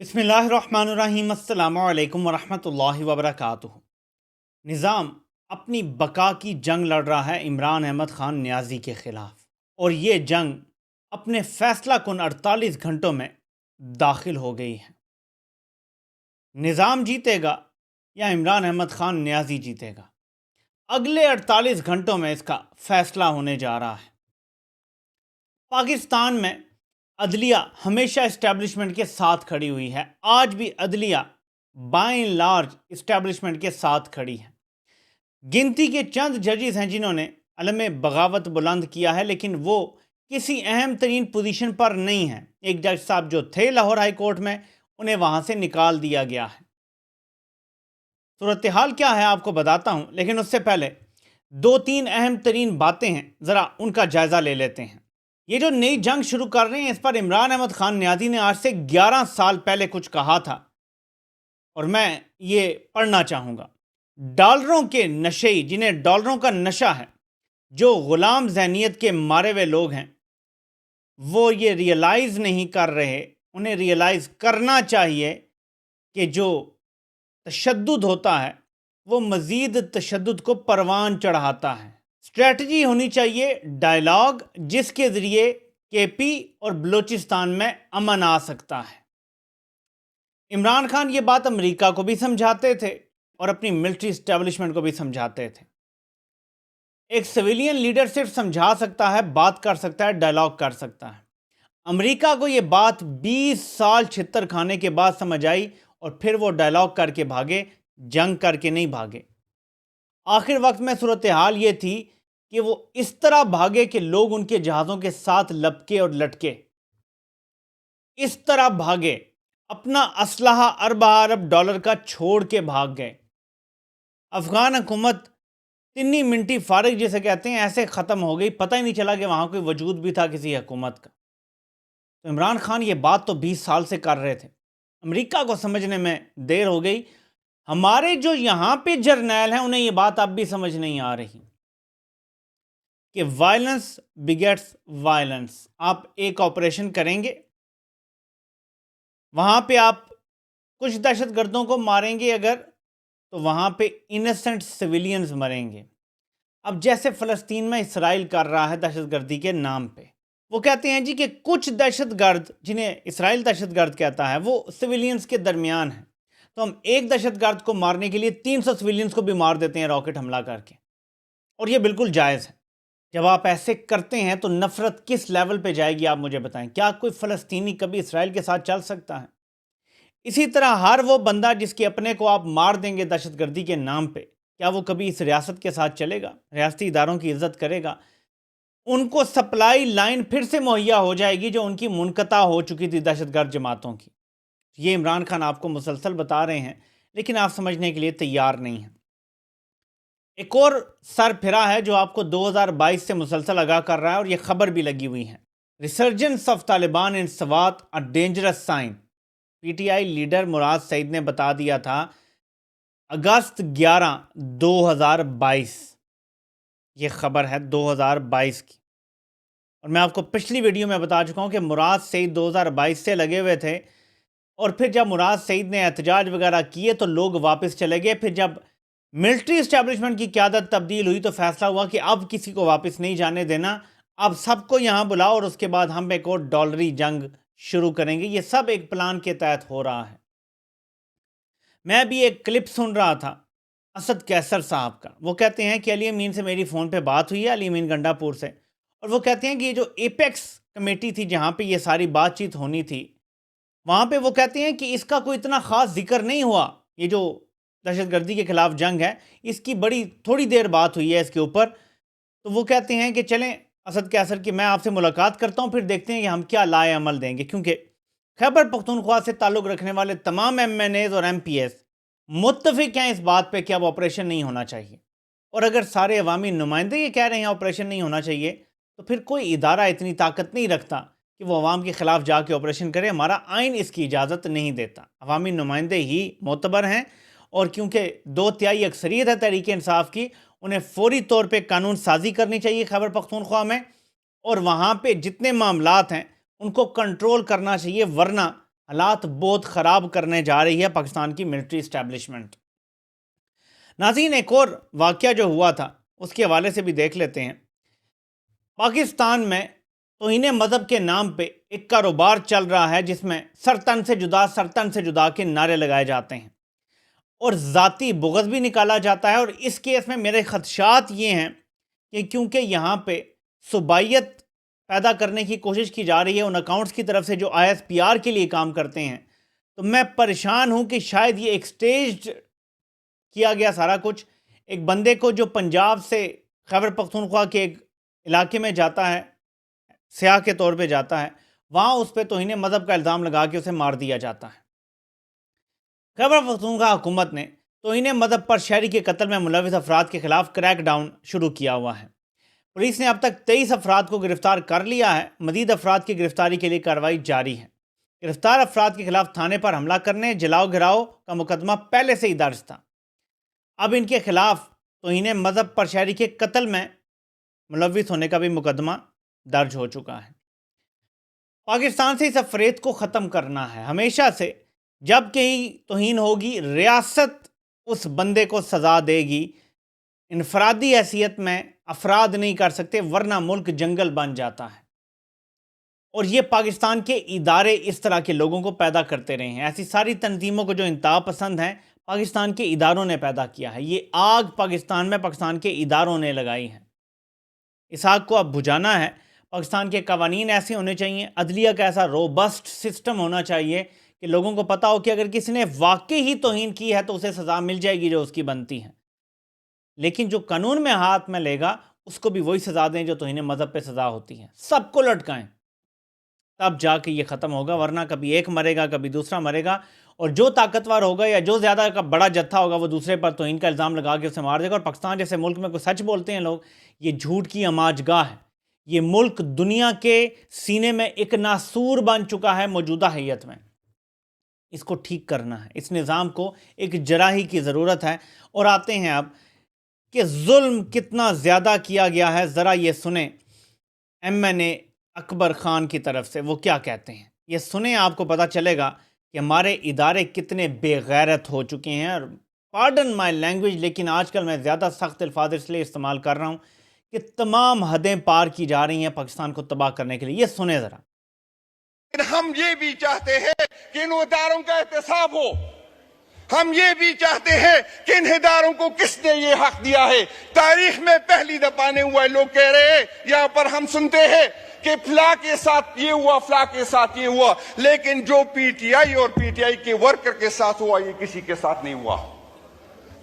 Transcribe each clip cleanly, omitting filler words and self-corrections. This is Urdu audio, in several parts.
بسم اللہ الرحمن الرحیم۔ السلام علیکم ورحمۃ اللہ وبرکاتہ۔ نظام اپنی بقا کی جنگ لڑ رہا ہے عمران احمد خان نیازی کے خلاف، اور یہ جنگ اپنے فیصلہ کن 48 گھنٹوں میں داخل ہو گئی ہے۔ نظام جیتے گا یا عمران احمد خان نیازی جیتے گا، اگلے 48 گھنٹوں میں اس کا فیصلہ ہونے جا رہا ہے۔ پاکستان میں عدلیہ ہمیشہ اسٹیبلشمنٹ کے ساتھ کھڑی ہوئی ہے، آج بھی عدلیہ بائی لارج اسٹیبلشمنٹ کے ساتھ کھڑی ہے۔ گنتی کے چند ججز ہیں جنہوں نے علم بغاوت بلند کیا ہے، لیکن وہ کسی اہم ترین پوزیشن پر نہیں ہیں۔ ایک جج صاحب جو تھے لاہور ہائی کورٹ میں، انہیں وہاں سے نکال دیا گیا ہے۔ صورتحال کیا ہے آپ کو بتاتا ہوں، لیکن اس سے پہلے دو تین اہم ترین باتیں ہیں، ذرا ان کا جائزہ لے لیتے ہیں۔ یہ جو نئی جنگ شروع کر رہے ہیں، اس پر عمران احمد خان نیازی نے آج سے 11 سال پہلے کچھ کہا تھا، اور میں یہ پڑھنا چاہوں گا۔ ڈالروں کے نشئی، جنہیں ڈالروں کا نشہ ہے، جو غلام ذہنیت کے مارے ہوئے لوگ ہیں، وہ یہ ریئلائز نہیں کر رہے۔ انہیں ریئلائز کرنا چاہیے کہ جو تشدد ہوتا ہے وہ مزید تشدد کو پروان چڑھاتا ہے۔ اسٹریٹجی ہونی چاہیے ڈائلاگ، جس کے ذریعے کے پی اور بلوچستان میں امن آ سکتا ہے۔ عمران خان یہ بات امریکہ کو بھی سمجھاتے تھے اور اپنی ملٹری اسٹیبلشمنٹ کو بھی سمجھاتے تھے۔ ایک سویلین لیڈر صرف سمجھا سکتا ہے، بات کر سکتا ہے، ڈائلاگ کر سکتا ہے۔ امریکہ کو یہ بات 20 سال چھتر کھانے کے بعد سمجھ آئی، اور پھر وہ ڈائلاگ کر کے بھاگے، جنگ کر کے نہیں بھاگے۔ آخر وقت میں صورتحال یہ تھی کہ وہ اس طرح بھاگے کہ لوگ ان کے جہازوں کے ساتھ لپکے اور لٹکے۔ اس طرح بھاگے، اپنا اسلحہ ارب ڈالر کا چھوڑ کے بھاگ گئے۔ افغان حکومت تنی منٹی فارغ جسے کہتے ہیں، ایسے ختم ہو گئی، پتہ ہی نہیں چلا کہ وہاں کوئی وجود بھی تھا کسی حکومت کا۔ تو عمران خان یہ بات تو 20 سال سے کر رہے تھے، امریکہ کو سمجھنے میں دیر ہو گئی۔ ہمارے جو یہاں پہ جرنیل ہیں، انہیں یہ بات اب بھی سمجھ نہیں آ رہی کہ وائلنس بگیٹس وائلنس۔ آپ ایک آپریشن کریں گے، وہاں پہ آپ کچھ دہشت گردوں کو ماریں گے اگر، تو وہاں پہ انیسنٹ سویلینز مریں گے۔ اب جیسے فلسطین میں اسرائیل کر رہا ہے دہشت گردی کے نام پہ، وہ کہتے ہیں جی کہ کچھ دہشت گرد، جنہیں اسرائیل دہشت گرد کہتا ہے، وہ سویلینز کے درمیان ہیں، تو ہم ایک دہشت گرد کو مارنے کے لیے 300 سویلینز کو بھی مار دیتے ہیں راکٹ حملہ کر کے، اور یہ بالکل جائز ہے۔ جب آپ ایسے کرتے ہیں تو نفرت کس لیول پہ جائے گی، آپ مجھے بتائیں۔ کیا کوئی فلسطینی کبھی اسرائیل کے ساتھ چل سکتا ہے؟ اسی طرح ہر وہ بندہ جس کے اپنے کو آپ مار دیں گے دہشت گردی کے نام پہ، کیا وہ کبھی اس ریاست کے ساتھ چلے گا، ریاستی اداروں کی عزت کرے گا؟ ان کو سپلائی لائن پھر سے مہیا ہو جائے گی جو ان کی منقطع ہو چکی تھی دہشت گرد جماعتوں کی۔ یہ عمران خان آپ کو مسلسل بتا رہے ہیں، لیکن آپ سمجھنے کے لیے تیار نہیں ہیں۔ ایک اور سر پھرا ہے جو آپ کو 2022 سے مسلسل آگاہ کر رہا ہے، اور یہ خبر بھی لگی ہوئی ہے۔ Resurgence of Taliban in Swat a dangerous sign. P T I leader Murad Saeed نے بتا دیا تھا اگست 11 2022، یہ خبر ہے 2022 کی، اور میں آپ کو پچھلی ویڈیو میں بتا چکا ہوں کہ مراد سعید 2022 سے لگے ہوئے تھے، اور پھر جب مراد سعید نے احتجاج وغیرہ کیے تو لوگ واپس چلے گئے۔ پھر جب ملٹری اسٹیبلشمنٹ کی قیادت تبدیل ہوئی تو فیصلہ ہوا کہ اب کسی کو واپس نہیں جانے دینا، اب سب کو یہاں بلاؤ، اور اس کے بعد ہم ایک اور ڈالری جنگ شروع کریں گے۔ یہ سب ایک پلان کے تحت ہو رہا ہے۔ میں بھی ایک کلپ سن رہا تھا اسد کیسر صاحب کا، وہ کہتے ہیں کہ علی امین سے میری فون پہ بات ہوئی ہے، علی امین گنڈا پور سے، اور وہ کہتے ہیں کہ یہ جو ایپیکس کمیٹی تھی جہاں پہ یہ ساری بات چیت ہونی تھی، وہاں پہ وہ کہتے ہیں کہ اس کا کوئی اتنا خاص ذکر نہیں ہوا۔ یہ جو دہشت گردی کے خلاف جنگ ہے، اس کی بڑی تھوڑی دیر بات ہوئی ہے اس کے اوپر۔ تو وہ کہتے ہیں کہ چلیں اسد کیسر کی میں آپ سے ملاقات کرتا ہوں، پھر دیکھتے ہیں کہ ہم کیا لائے عمل دیں گے، کیونکہ خیبر پختونخوا سے تعلق رکھنے والے تمام ایم این ایز اور ایم پی ایس متفق ہیں اس بات پہ کہ اب آپریشن نہیں ہونا چاہیے۔ اور اگر سارے عوامی نمائندے یہ کہہ رہے ہیں آپریشن نہیں ہونا چاہیے، تو پھر کوئی ادارہ اتنی طاقت نہیں رکھتا کہ وہ عوام کے خلاف جا کے آپریشن کرے۔ ہمارا آئین اس کی اجازت نہیں دیتا۔ عوامی نمائندے ہی معتبر ہیں، اور کیونکہ 2/3 اکثریت ہے تحریک انصاف کی، انہیں فوری طور پہ قانون سازی کرنی چاہیے خیبر پختونخوا میں، اور وہاں پہ جتنے معاملات ہیں ان کو کنٹرول کرنا چاہیے، ورنہ حالات بہت خراب کرنے جا رہی ہے پاکستان کی ملٹری اسٹیبلشمنٹ۔ ناظرین، ایک اور واقعہ جو ہوا تھا اس کے حوالے سے بھی دیکھ لیتے ہیں۔ پاکستان میں توہین مذہب کے نام پہ ایک کاروبار چل رہا ہے جس میں سرتن سے جدا، سرتن سے جدا کے نعرے لگائے جاتے ہیں اور ذاتی بغض بھی نکالا جاتا ہے۔ اور اس کیس میں میرے خدشات یہ ہیں کہ کیونکہ یہاں پہ صوبائیت پیدا کرنے کی کوشش کی جا رہی ہے ان اکاؤنٹس کی طرف سے جو ISPR کے لیے کام کرتے ہیں، تو میں پریشان ہوں کہ شاید یہ ایک سٹیجڈ کیا گیا سارا کچھ۔ ایک بندے کو جو پنجاب سے خیبر پختونخوا کے ایک علاقے میں جاتا ہے، سیاح کے طور پہ جاتا ہے، وہاں اس پہ توہین مذہب کا الزام لگا کے اسے مار دیا جاتا ہے۔ خیبر پختونخوا حکومت نے توہین مذہب پر شہری کے قتل میں ملوث افراد کے خلاف کریک ڈاؤن شروع کیا ہوا ہے۔ پولیس نے اب تک 23 افراد کو گرفتار کر لیا ہے۔ مزید افراد کی گرفتاری کے لیے کارروائی جاری ہے۔ گرفتار افراد کے خلاف تھانے پر حملہ کرنے، جلاؤ گھراؤ کا مقدمہ پہلے سے ہی درج تھا۔ اب ان کے خلاف توہین مذہب پر شہری کے قتل میں ملوث ہونے کا بھی مقدمہ درج ہو چکا ہے۔ پاکستان سے اس افریت کو ختم کرنا ہے۔ ہمیشہ سے جب کہیں توہین ہوگی، ریاست اس بندے کو سزا دے گی۔ انفرادی حیثیت میں افراد نہیں کر سکتے، ورنہ ملک جنگل بن جاتا ہے۔ اور یہ پاکستان کے ادارے اس طرح کے لوگوں کو پیدا کرتے رہے ہیں۔ ایسی ساری تنظیموں کو جو انتہا پسند ہیں، پاکستان کے اداروں نے پیدا کیا ہے۔ یہ آگ پاکستان میں پاکستان کے اداروں نے لگائی ہے۔ اس آگ کو اب بجھانا ہے۔ پاکستان کے قوانین ایسے ہونے چاہیے، عدلیہ کا ایسا روبسٹ سسٹم ہونا چاہیے کہ لوگوں کو پتا ہو کہ اگر کسی نے واقعی ہی توہین کی ہے تو اسے سزا مل جائے گی جو اس کی بنتی ہے۔ لیکن جو قانون میں ہاتھ میں لے گا اس کو بھی وہی سزا دیں جو توہین مذہب پہ سزا ہوتی ہے۔ سب کو لٹکائیں، تب جا کے یہ ختم ہوگا، ورنہ کبھی ایک مرے گا، کبھی دوسرا مرے گا، اور جو طاقتور ہوگا یا جو زیادہ کا بڑا جتھا ہوگا وہ دوسرے پر توہین کا الزام لگا کے اسے مار دے گا۔ اور پاکستان جیسے ملک میں کوئی سچ بولتے ہیں لوگ، یہ جھوٹ کی اماج گاہ ہے۔ یہ ملک دنیا کے سینے میں ایک ناسور بن چکا ہے موجودہ حیت میں۔ اس کو ٹھیک کرنا ہے، اس نظام کو ایک جراحی کی ضرورت ہے۔ اور آتے ہیں اب کہ ظلم کتنا زیادہ کیا گیا ہے، ذرا یہ سنیں MNA اکبر خان کی طرف سے وہ کیا کہتے ہیں۔ یہ سنیں، آپ کو پتہ چلے گا کہ ہمارے ادارے کتنے بے غیرت ہو چکے ہیں۔ اور پارڈن مائی لینگویج، لیکن آج کل میں زیادہ سخت الفاظ اس لیے استعمال کر رہا ہوں کہ تمام حدیں پار کی جا رہی ہیں پاکستان کو تباہ کرنے کے لیے۔ یہ سنیں ذرا۔ ہم یہ بھی چاہتے ہیں کہ ان اداروں کا احتساب ہو۔ ہم یہ بھی چاہتے ہیں کہ ان اداروں کو کس نے یہ حق دیا ہے۔ تاریخ میں پہلی دفعہ نہیں ہوا ہے۔ لوگ کہہ رہے ہیں، یہاں پر ہم سنتے ہیں کہ فلاں کے ساتھ یہ ہوا، فلاں کے ساتھ یہ ہوا، لیکن جو PTI اور PTI کے ورکر کے ساتھ ہوا یہ کسی کے ساتھ نہیں ہوا۔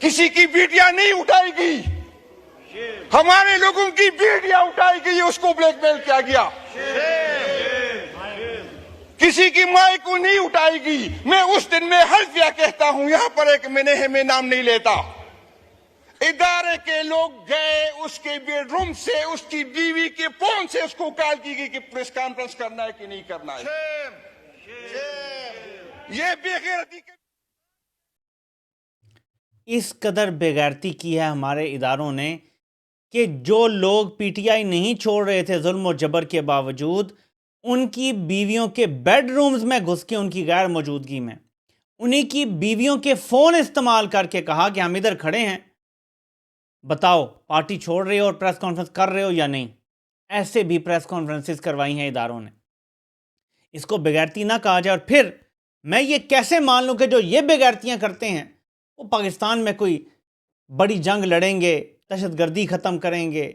کسی کی بیٹیاں نہیں اٹھائی گئی، ہمارے لوگوں کی بیٹیاں اٹھائی گئی، اس کو بلیک میل کیا گیا۔ کسی کی ماں کو نہیں اٹھائی گئی۔ میں اس دن میں حلفیہ کہتا ہوں، یہاں پر ایک میں نام نہیں لیتا، ادارے کے لوگ گئے اس کے بیڈ روم سے، اس کی بیوی کے فون سے اس کو کال کی گئی کہ پریس کانفرنس کرنا ہے کہ نہیں کرنا ہے۔ یہ بے غیرتی اس قدر بے غیرتی کی ہے ہمارے اداروں نے کہ جو لوگ PTI نہیں چھوڑ رہے تھے ظلم و جبر کے باوجود، ان کی بیویوں کے بیڈ رومز میں گھس کے ان کی غیر موجودگی میں انہی کی بیویوں کے فون استعمال کر کے کہا کہ ہم ادھر کھڑے ہیں، بتاؤ پارٹی چھوڑ رہے ہو اور پریس کانفرنس کر رہے ہو یا نہیں۔ ایسے بھی پریس کانفرنسز کروائی ہیں اداروں نے۔ اس کو بغیرتی نہ کہا جائے۔ اور پھر میں یہ کیسے مان لوں کہ جو یہ بغیرتیاں کرتے ہیں وہ پاکستان میں کوئی بڑی جنگ لڑیں گے، دہشت گردی ختم کریں گے،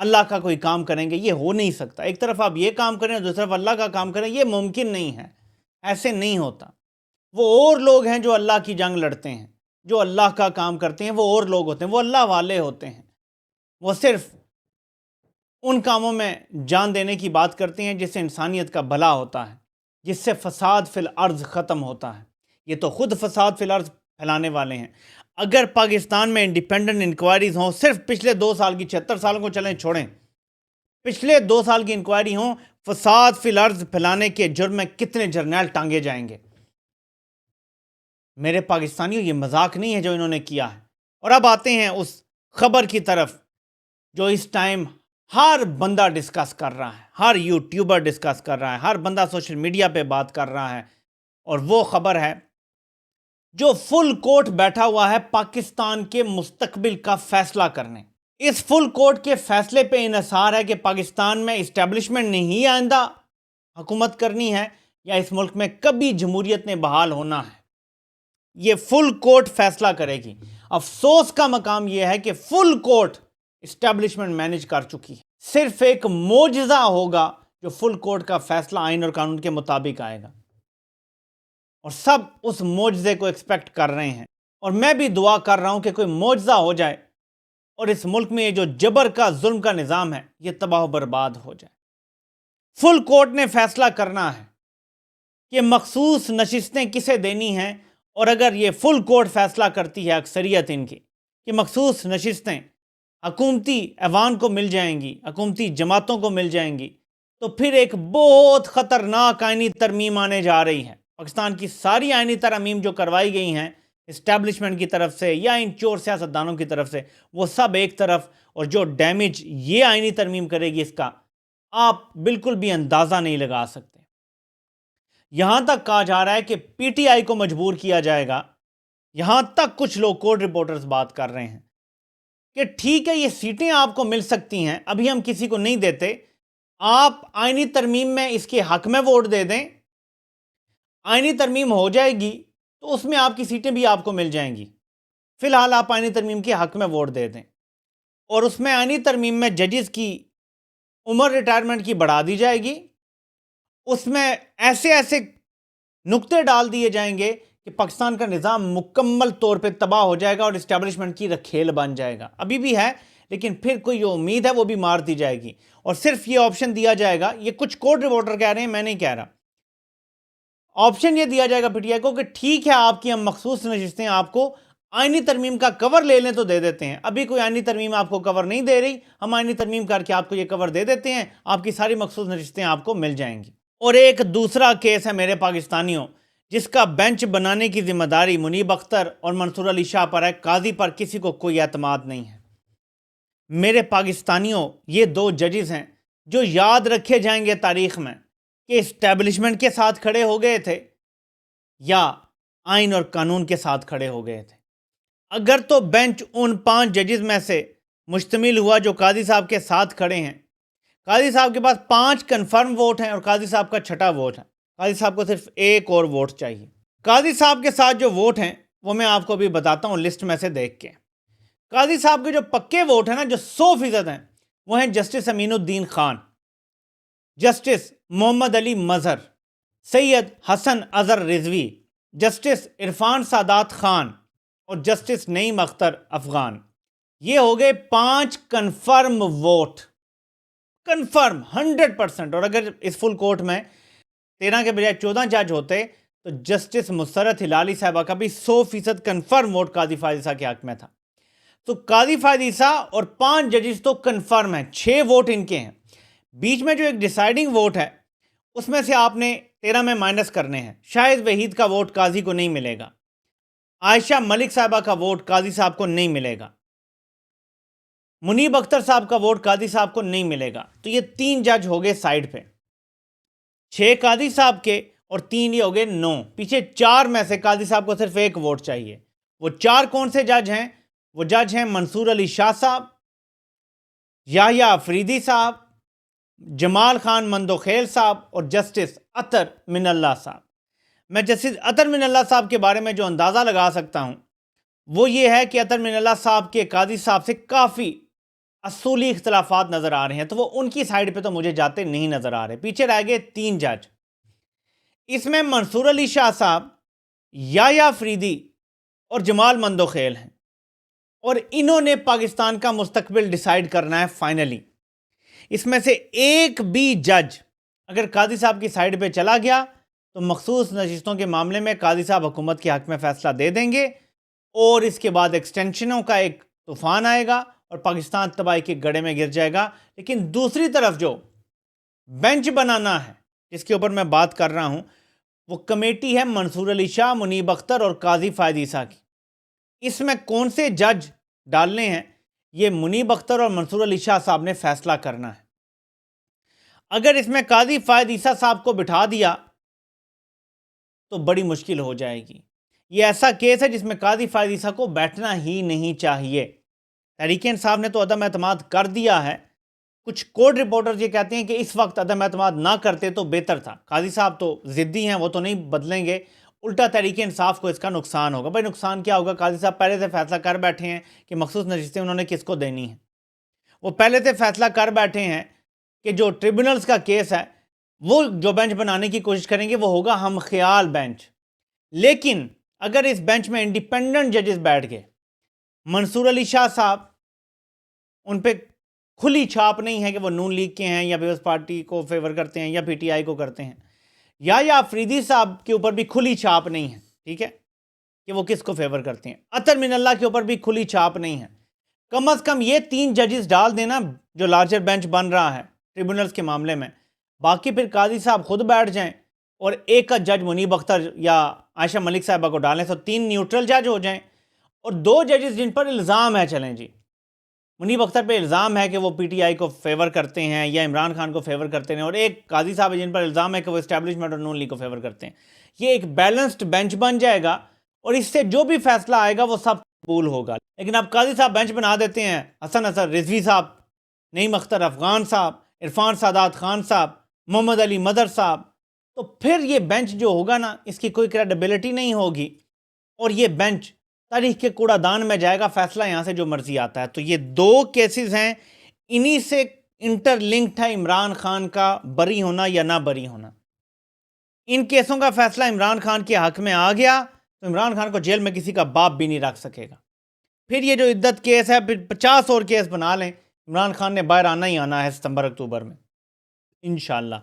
اللہ کا کوئی کام کریں گے؟ یہ ہو نہیں سکتا۔ ایک طرف آپ یہ کام کریں اور دوسری طرف اللہ کا کام کریں، یہ ممکن نہیں ہے، ایسے نہیں ہوتا۔ وہ اور لوگ ہیں جو اللہ کی جنگ لڑتے ہیں، جو اللہ کا کام کرتے ہیں، وہ اور لوگ ہوتے ہیں، وہ اللہ والے ہوتے ہیں۔ وہ صرف ان کاموں میں جان دینے کی بات کرتے ہیں جس سے انسانیت کا بھلا ہوتا ہے، جس سے فساد فی الارض ختم ہوتا ہے۔ یہ تو خود فساد فی الارض پھیلانے والے ہیں۔ اگر پاکستان میں انڈیپینڈنٹ انکوائریز ہوں، صرف پچھلے 2 سال کی، 76 سالوں کو چلیں چھوڑیں، پچھلے 2 سال کی انکوائری ہوں، فساد فی الارض پھیلانے کے جرم میں کتنے جرنیل ٹانگے جائیں گے۔ میرے پاکستانیوں، یہ مذاق نہیں ہے جو انہوں نے کیا ہے۔ اور اب آتے ہیں اس خبر کی طرف جو اس ٹائم ہر بندہ ڈسکس کر رہا ہے، ہر یوٹیوبر ڈسکس کر رہا ہے، ہر بندہ سوشل میڈیا پہ بات کر رہا ہے۔ اور وہ خبر ہے جو فل کورٹ بیٹھا ہوا ہے پاکستان کے مستقبل کا فیصلہ کرنے. اس فل کورٹ کے فیصلے پہ انحصار ہے کہ پاکستان میں اسٹیبلشمنٹ نے ہی آئندہ حکومت کرنی ہے یا اس ملک میں کبھی جمہوریت نے بحال ہونا ہے. یہ فل کورٹ فیصلہ کرے گی. افسوس کا مقام یہ ہے کہ فل کورٹ اسٹیبلشمنٹ مینج کر چکی ہے. صرف ایک معجزہ ہوگا جو فل کورٹ کا فیصلہ آئین اور قانون کے مطابق آئے گا، اور سب اس معجزے کو ایکسپیکٹ کر رہے ہیں. اور میں بھی دعا کر رہا ہوں کہ کوئی معجزہ ہو جائے اور اس ملک میں یہ جو جبر کا ظلم کا نظام ہے یہ تباہ و برباد ہو جائے. فل کورٹ نے فیصلہ کرنا ہے کہ مخصوص نشستیں کسے دینی ہیں، اور اگر یہ فل کورٹ فیصلہ کرتی ہے اکثریت ان کی کہ مخصوص نشستیں حکومتی ایوان کو مل جائیں گی، حکومتی جماعتوں کو مل جائیں گی، تو پھر ایک بہت خطرناک آئینی ترمیم آنے جا رہی ہے. پاکستان کی ساری آئینی ترامیم جو کروائی گئی ہیں اسٹیبلشمنٹ کی طرف سے یا ان چور سیاستدانوں کی طرف سے، وہ سب ایک طرف، اور جو ڈیمیج یہ آئینی ترمیم کرے گی اس کا آپ بالکل بھی اندازہ نہیں لگا سکتے. یہاں تک کہا جا رہا ہے کہ پی ٹی آئی کو مجبور کیا جائے گا. یہاں تک کچھ لوگ کورٹ رپورٹرز بات کر رہے ہیں کہ ٹھیک ہے یہ سیٹیں آپ کو مل سکتی ہیں، ابھی ہم کسی کو نہیں دیتے، آپ آئینی ترمیم میں اس کے حق میں ووٹ دے دیں، آئینی ترمیم ہو جائے گی تو اس میں آپ کی سیٹیں بھی آپ کو مل جائیں گی. فی الحال آپ آئینی ترمیم کے حق میں ووٹ دے دیں، اور اس میں آئینی ترمیم میں ججز کی عمر ریٹائرمنٹ کی بڑھا دی جائے گی. اس میں ایسے ایسے نقطے ڈال دیے جائیں گے کہ پاکستان کا نظام مکمل طور پہ تباہ ہو جائے گا اور اسٹیبلشمنٹ کی رکھیل بن جائے گا. ابھی بھی ہے لیکن پھر کوئی جو امید ہے وہ بھی مار دی جائے گی. اور صرف یہ آپشن دیا جائے گا، یہ کچھ کورٹ رپورٹر کہہ رہے ہیں، میں نہیں کہہ رہا، آپشن یہ دیا جائے گا پی ٹی آئی کو کہ ٹھیک ہے آپ کی ہم مخصوص نشستیں آپ کو آئینی ترمیم کا کور لے لیں تو دے دیتے ہیں. ابھی کوئی آئینی ترمیم آپ کو کور نہیں دے رہی، ہم آئینی ترمیم کر کے آپ کو یہ کور دے دیتے ہیں، آپ کی ساری مخصوص نشستیں آپ کو مل جائیں گی. اور ایک دوسرا کیس ہے میرے پاکستانیوں جس کا بینچ بنانے کی ذمہ داری منیب اختر اور منصور علی شاہ پر ہے. قاضی پر کسی کو کوئی اعتماد نہیں ہے. میرے پاکستانیوں یہ دو ججز ہیں جو یاد رکھے جائیں گے تاریخ میں کہ اسٹیبلشمنٹ کے ساتھ کھڑے ہو گئے تھے یا آئین اور قانون کے ساتھ کھڑے ہو گئے تھے. اگر تو بینچ ان 5 ججز میں سے مشتمل ہوا جو قاضی صاحب کے ساتھ کھڑے ہیں، قاضی صاحب کے پاس 5 کنفرم ووٹ ہیں اور قاضی صاحب کا 6واں ووٹ ہے، قاضی صاحب کو صرف ایک اور ووٹ چاہیے. قاضی صاحب کے ساتھ جو ووٹ ہیں وہ میں آپ کو بھی بتاتا ہوں لسٹ میں سے دیکھ کے. قاضی صاحب کے جو پکے ووٹ ہیں نا، جو 100% ہیں، وہ ہیں جسٹس امین الدین خان، جسٹس محمد علی مظہر، سید حسن اظہر رضوی، جسٹس عرفان سادات خان اور جسٹس نعیم اختر افغان. یہ ہو گئے 5 کنفرم ووٹ، کنفرم 100%. اور اگر اس فل کورٹ میں 13 کے بجائے 14 جج ہوتے تو جسٹس مسرت ہلالی صاحبہ کا بھی 100% کنفرم ووٹ قاضی فائز عیسیٰ کے حق میں تھا. تو قاضی فائز عیسیٰ اور 5 ججز تو کنفرم ہیں، 6 ووٹ ان کے ہیں. بیچ میں جو ایک ڈیسائیڈنگ ووٹ ہے اس میں سے آپ نے 13 میں مائنس کرنے ہیں. شاہد وحید کا ووٹ قاضی کو نہیں ملے گا، عائشہ ملک صاحبہ کا ووٹ قاضی صاحب کو نہیں ملے گا، منیب اختر صاحب کا ووٹ قاضی صاحب کو نہیں ملے گا. تو یہ 3 جج ہو گئے سائڈ پہ، 6 قاضی صاحب کے اور 3 یہ ہو گئے 9. پیچھے 4 میں سے قاضی صاحب کو صرف ایک ووٹ چاہیے. وہ 4 کون سے جج ہیں؟ وہ جج ہیں منصور علی شاہ صاحب، یحییٰ افریدی صاحب، جمال خان مندوخیل صاحب اور جسٹس عطر من اللہ صاحب. میں جسٹس عطر من اللہ صاحب کے بارے میں جو اندازہ لگا سکتا ہوں وہ یہ ہے کہ عطر من اللہ صاحب کے قاضی صاحب سے کافی اصولی اختلافات نظر آ رہے ہیں، تو وہ ان کی سائڈ پہ تو مجھے جاتے نہیں نظر آ رہے. پیچھے رہ گئے 3 جج، اس میں منصور علی شاہ صاحب، یحییٰ افریدی اور جمال مندوخیل ہیں، اور انہوں نے پاکستان کا مستقبل ڈیسائیڈ کرنا ہے فائنلی. اس میں سے ایک بھی جج اگر قاضی صاحب کی سائڈ پہ چلا گیا تو مخصوص نشستوں کے معاملے میں قاضی صاحب حکومت کے حق میں فیصلہ دے دیں گے، اور اس کے بعد ایکسٹینشنوں کا ایک طوفان آئے گا اور پاکستان تباہی کے گڑھے میں گر جائے گا. لیکن دوسری طرف جو بینچ بنانا ہے جس کے اوپر میں بات کر رہا ہوں، وہ کمیٹی ہے منصور علی شاہ، منیب اختر اور قاضی فائز عیسیٰ کی. اس میں کون سے جج ڈالنے ہیں یہ منیب اختر اور منصور علی شاہ صاحب نے فیصلہ کرنا ہے. اگر اس میں قاضی فائز عیسیٰ صاحب کو بٹھا دیا تو بڑی مشکل ہو جائے گی۔ یہ ایسا کیس ہے جس میں قاضی فائز عیسیٰ کو بیٹھنا ہی نہیں چاہیے۔ تحریک انصاف نے تو عدم اعتماد کر دیا ہے، کچھ کورٹ رپورٹرز یہ کہتے ہیں کہ اس وقت عدم اعتماد نہ کرتے تو بہتر تھا۔ قاضی صاحب تو ضدی ہیں، وہ تو نہیں بدلیں گے، الٹا تحریک انصاف کو اس کا نقصان ہوگا۔ بھائی نقصان کیا ہوگا؟ قاضی صاحب پہلے سے فیصلہ کر بیٹھے ہیں کہ مخصوص نشستیں انہوں نے کس کو دینی ہیں، وہ پہلے سے فیصلہ کر بیٹھے ہیں کہ جو ٹریبونلز کا کیس ہے وہ جو بینچ بنانے کی کوشش کریں گے وہ ہوگا ہم خیال بینچ۔ لیکن اگر اس بینچ میں انڈیپینڈنٹ ججز بیٹھ گئے، منصور علی شاہ صاحب، ان پہ کھلی چھاپ نہیں ہے کہ وہ نون لیگ کے ہیں یا پیپلز پارٹی کو فیور کرتے ہیں یا پی ٹی آئی کو کرتے ہیں، یا آفریدی صاحب کے اوپر بھی کھلی چھاپ نہیں ہے، ٹھیک ہے، کہ وہ کس کو فیور کرتے ہیں، اطہر من اللہ کے اوپر بھی کھلی چھاپ نہیں ہے۔ کم از کم یہ 3 ججز ڈال دینا جو لارجر بینچ بن رہا ہے ٹریبونلز کے معاملے میں، باقی پھر قاضی صاحب خود بیٹھ جائیں اور ایک کا جج منیب اختر یا عائشہ ملک صاحبہ کو ڈالیں، تو 3 نیوٹرل جج ہو جائیں، اور 2 ججز جن پر الزام ہے، چلیں جی، منیب اختر پہ الزام ہے کہ وہ پی ٹی آئی کو فیور کرتے ہیں یا عمران خان کو فیور کرتے ہیں، اور ایک قاضی صاحب ہے جن پر الزام ہے کہ وہ اسٹیبلشمنٹ اور نون لیگ کو فیور کرتے ہیں۔ یہ ایک بیلنسڈ بینچ بن جائے گا اور اس سے جو بھی فیصلہ آئے گا وہ سب قبول ہوگا۔ لیکن اب قاضی صاحب بینچ بنا دیتے ہیں حسن اظہر رضوی صاحب، نعیم اختر افغان صاحب، عرفان سادات خان صاحب، محمد علی مدر صاحب، تو پھر یہ بینچ جو ہوگا نا اس کی کوئی کریڈیبلٹی نہیں ہوگی، اور یہ بینچ تاریخ کے کوڑا دان میں جائے گا، فیصلہ یہاں سے جو مرضی آتا ہے۔ تو یہ 2 کیسز ہیں، انہی سے انٹر لنکڈ ہے عمران خان کا بری ہونا یا نہ بری ہونا۔ ان کیسوں کا فیصلہ عمران خان کے حق میں آ گیا تو عمران خان کو جیل میں کسی کا باپ بھی نہیں رکھ سکے گا۔ پھر یہ جو عدت کیس ہے، پھر 50 اور کیس بنا لیں، عمران خان نے باہر آنا ہی آنا ہے ستمبر اکتوبر میں انشاءاللہ۔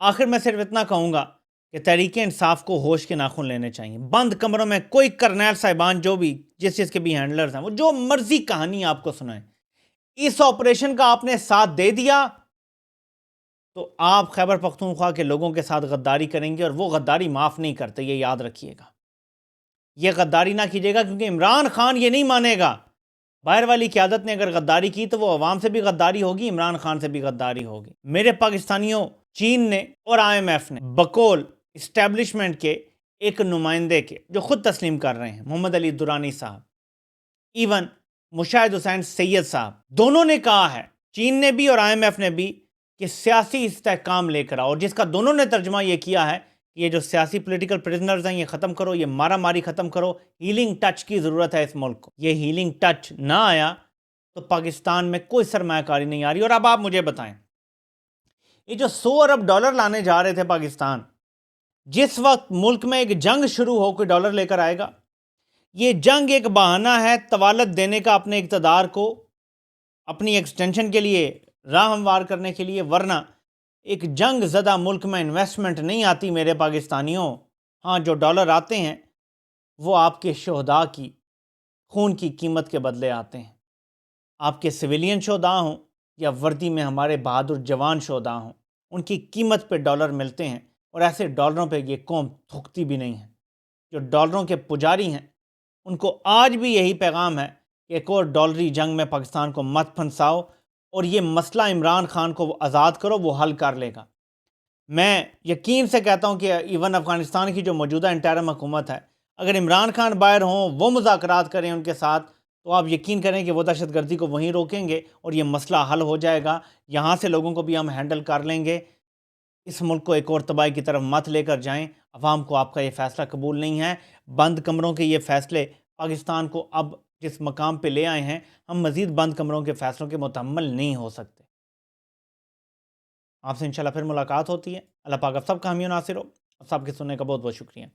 آخر میں صرف اتنا کہوں گا کہ تحریک انصاف کو ہوش کے ناخن لینے چاہیے۔ بند کمروں میں کوئی کرنیل صاحبان جو بھی جس کے بھی ہینڈلرز ہیں، وہ جو مرضی کہانی آپ کو سنائیں، اس آپریشن کا آپ نے ساتھ دے دیا تو آپ خیبر پختونخوا کے لوگوں کے ساتھ غداری کریں گے، اور وہ غداری معاف نہیں کرتے، یہ یاد رکھیے گا۔ یہ غداری نہ کیجیے گا، کیونکہ عمران خان یہ نہیں مانے گا۔ باہر والی قیادت نے اگر غداری کی تو وہ عوام سے بھی غداری ہوگی، عمران خان سے بھی غداری ہوگی۔ میرے پاکستانیوں، چین نے اور آئی ایم ایف نے بقول اسٹیبلشمنٹ کے ایک نمائندے کے جو خود تسلیم کر رہے ہیں، محمد علی درانی صاحب، ایون مشاہد حسین سید صاحب، دونوں نے کہا ہے، چین نے بھی اور آئی ایم ایف نے بھی، کہ سیاسی استحکام لے کر آؤ، اور جس کا دونوں نے ترجمہ یہ کیا ہے کہ یہ جو سیاسی پولیٹیکل پرزنرز ہیں یہ ختم کرو، یہ مارا ماری ختم کرو، ہیلنگ ٹچ کی ضرورت ہے اس ملک کو۔ یہ ہیلنگ ٹچ نہ آیا تو پاکستان میں کوئی سرمایہ کاری نہیں آ رہی۔ اور اب آپ مجھے بتائیں، یہ جو 100 ارب ڈالر لانے جا رہے تھے پاکستان، جس وقت ملک میں ایک جنگ شروع ہو کوئی ڈالر لے کر آئے گا؟ یہ جنگ ایک بہانہ ہے طوالت دینے کا اپنے اقتدار کو، اپنی ایکسٹینشن کے لیے، راہ ہموار کرنے کے لیے، ورنہ ایک جنگ زدہ ملک میں انویسٹمنٹ نہیں آتی میرے پاکستانیوں۔ ہاں، جو ڈالر آتے ہیں وہ آپ کے شہداء کی خون کی قیمت کے بدلے آتے ہیں، آپ کے سویلین شہداء ہوں یا وردی میں ہمارے بہادر جوان شہداء ہوں، ان کی قیمت پہ ڈالر ملتے ہیں، اور ایسے ڈالروں پہ یہ قوم تھکتی بھی نہیں ہے۔ جو ڈالروں کے پجاری ہیں ان کو آج بھی یہی پیغام ہے کہ ایک اور ڈالری جنگ میں پاکستان کو مت پھنساؤ، اور یہ مسئلہ عمران خان کو آزاد کرو، وہ حل کر لے گا۔ میں یقین سے کہتا ہوں کہ ایون افغانستان کی جو موجودہ انٹرم حکومت ہے، اگر عمران خان باہر ہوں، وہ مذاکرات کریں ان کے ساتھ، تو آپ یقین کریں کہ وہ دہشت گردی کو وہیں روکیں گے اور یہ مسئلہ حل ہو جائے گا۔ یہاں سے لوگوں کو بھی ہم ہینڈل کر لیں گے۔ اس ملک کو ایک اور تباہی کی طرف مت لے کر جائیں۔ عوام کو آپ کا یہ فیصلہ قبول نہیں ہے۔ بند کمروں کے یہ فیصلے پاکستان کو اب جس مقام پہ لے آئے ہیں، ہم مزید بند کمروں کے فیصلوں کے متحمل نہیں ہو سکتے۔ آپ سے انشاءاللہ پھر ملاقات ہوتی ہے۔ اللہ پاک آپ سب کا حامی و ناصر ہو۔ آپ سب کے سننے کا بہت بہت شکریہ۔